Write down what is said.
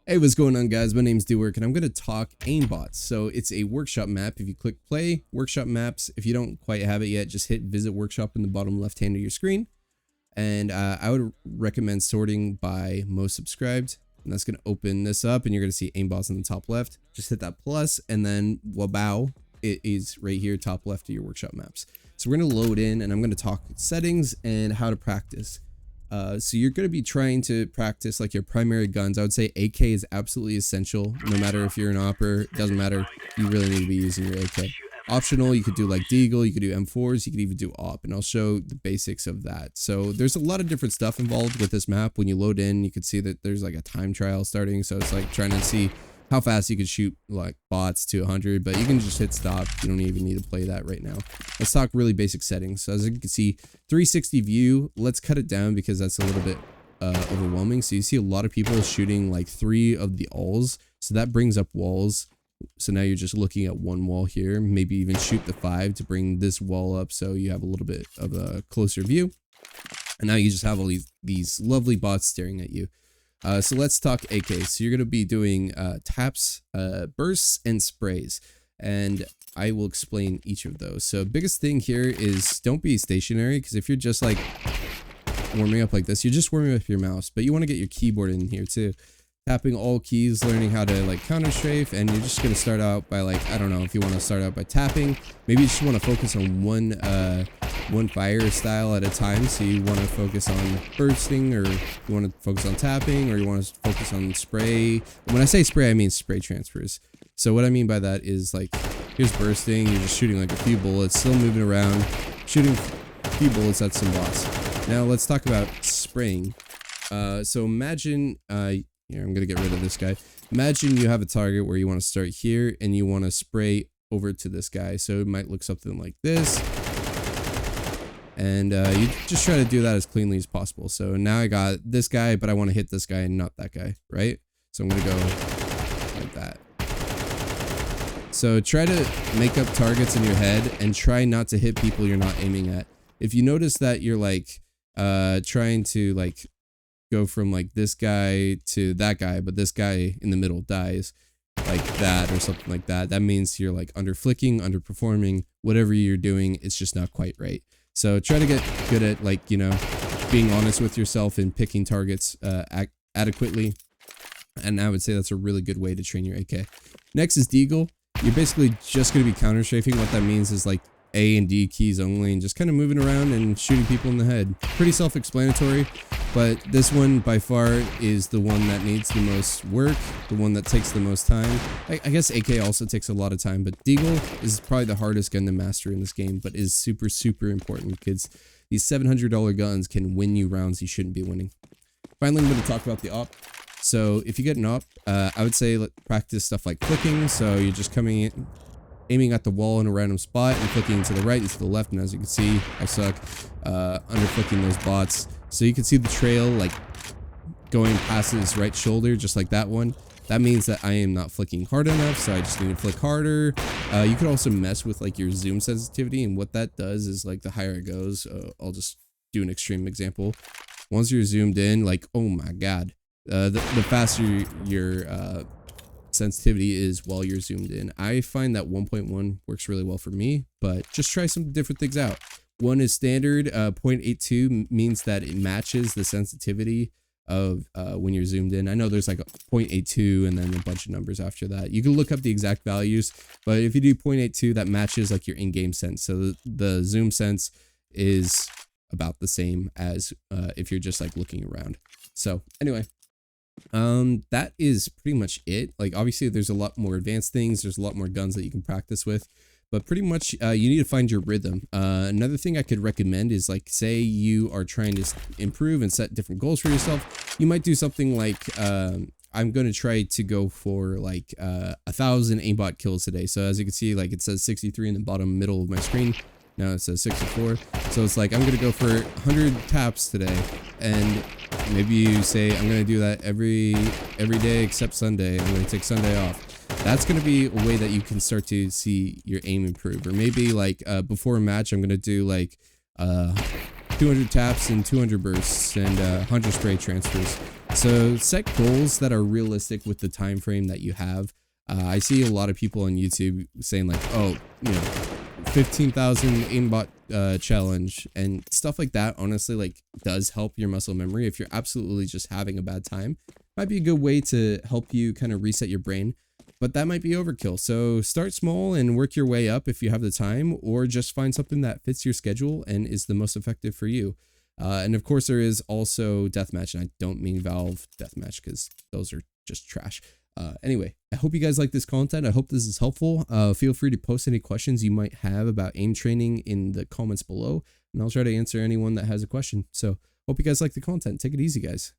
Hey, what's going on, guys? My name's Dwork, and I'm going to talk aimbots. So it's a workshop map. If you click play, workshop maps, if you don't quite have it yet, just hit visit workshop in the bottom left hand of your screen. And I would recommend sorting by most subscribed. And that's going to open this up, and you're going to see aimbots in the top left. Just hit that plus, and then wabow, it is right here, top left of your workshop maps. So we're going to load in, and I'm going to talk settings and how to practice. So you're going to be trying to practice like your primary guns. I would say AK is absolutely essential. No matter if you're an opper, it doesn't matter. You really need to be using your AK. Optional, you could do like Deagle, you could do M4s, you could even do AWP, and I'll show the basics of that. So there's a lot of different stuff involved with this map. When you load in, you can see that there's like a time trial starting. So it's like trying to see how fast you could shoot like bots to 100, but you can just hit stop. You don't even need to play that right now. Let's talk really basic settings. So as you can see, 360 view, let's cut it down because that's a little bit overwhelming. So you see a lot of people shooting like 3 of the alls. So that brings up walls. So now you're just looking at one wall here, maybe even shoot the 5 to bring this wall up so you have a little bit of a closer view. And now you just have all these lovely bots staring at you. So let's talk AK. So you're going to be doing taps, bursts, and sprays. And I will explain each of those. So biggest thing here is don't be stationary, because if you're just like warming up like this, you're just warming up your mouse. But you want to get your keyboard in here too. Tapping all keys, learning how to like counter strafe, and you're just going to start out by like, I don't know if you want to start out by tapping. Maybe you just want to focus on one fire style at a time. So you want to focus on bursting, or you want to focus on tapping, or you want to focus on spray. When I say spray, I mean spray transfers. So what I mean by that is like, here's bursting, you're just shooting like a few bullets, still moving around, shooting a few bullets at some bots. Now let's talk about spraying. So imagine, here, I'm going to get rid of this guy. Imagine you have a target where you want to start here and you want to spray over to this guy. So it might look something like this. And you just try to do that as cleanly as possible. So now I got this guy, but I want to hit this guy and not that guy, right? So I'm going to go like that. So try to make up targets in your head and try not to hit people you're not aiming at. If you notice that you're like trying to like go from like this guy to that guy, but this guy in the middle dies like that or something like that, that means you're like under flicking, underperforming, whatever you're doing, it's just not quite right. So try to get good at like, you know, being honest with yourself and picking targets adequately. And I would say that's a really good way to train your AK. Next is Deagle. You're basically just going to be counter strafing. What that means is like A and D keys only, and just kind of moving around and shooting people in the head. Pretty self-explanatory, but this one by far is the one that needs the most work, the one that takes the most time. I guess AK also takes a lot of time, but Deagle is probably the hardest gun to master in this game, but is super, super important because these $700 guns can win you rounds you shouldn't be winning. Finally, I'm going to talk about the AWP. So if you get an AWP, I would say practice stuff like clicking. So you're just coming in, aiming at the wall in a random spot and clicking to the right and to the left. And as you can see, I suck under flicking those bots. So you can see the trail like going past his right shoulder, just like that one. That means that I am not flicking hard enough, so I just need to flick harder. You could also mess with like your zoom sensitivity, and what that does is like the higher it goes, I'll just do an extreme example. Once you're zoomed in, like, oh my god, the faster your sensitivity is while you're zoomed in. I find that 1.1 works really well for me, but just try some different things out. 1 is standard. 0.82 means that it matches the sensitivity of when you're zoomed in. I know there's like a 0.82 and then a bunch of numbers after that. You can look up the exact values, but if you do 0.82, that matches like your in-game sense. So the zoom sense is about the same as if you're just like looking around. So anyway, that is pretty much it. Like obviously there's a lot more advanced things, there's a lot more guns that you can practice with, but pretty much you need to find your rhythm. Another thing I could recommend is like, say you are trying to improve and set different goals for yourself. You might do something like I'm going to try to go for like 1,000 aimbot kills today. So as you can see, like it says 63 in the bottom middle of my screen. Now it says 64. So it's like, I'm going to go for 100 taps today. And maybe you say, I'm going to do that every day except Sunday. I'm going to take Sunday off. That's going to be a way that you can start to see your aim improve. Or maybe like before a match, I'm going to do like 200 taps and 200 bursts and 100 spray transfers. So set goals that are realistic with the time frame that you have. I see a lot of people on YouTube saying like, oh, 15,000 aimbot challenge and stuff like that. Honestly, like, does help your muscle memory. If you're absolutely just having a bad time, might be a good way to help you kind of reset your brain, but that might be overkill. So start small and work your way up if you have the time, or just find something that fits your schedule and is the most effective for you. And of course there is also deathmatch, and I don't mean Valve deathmatch because those are just trash. Anyway, I hope you guys like this content. I hope this is helpful. Feel free to post any questions you might have about aim training in the comments below, and I'll try to answer anyone that has a question. So hope you guys like the content. Take it easy, guys.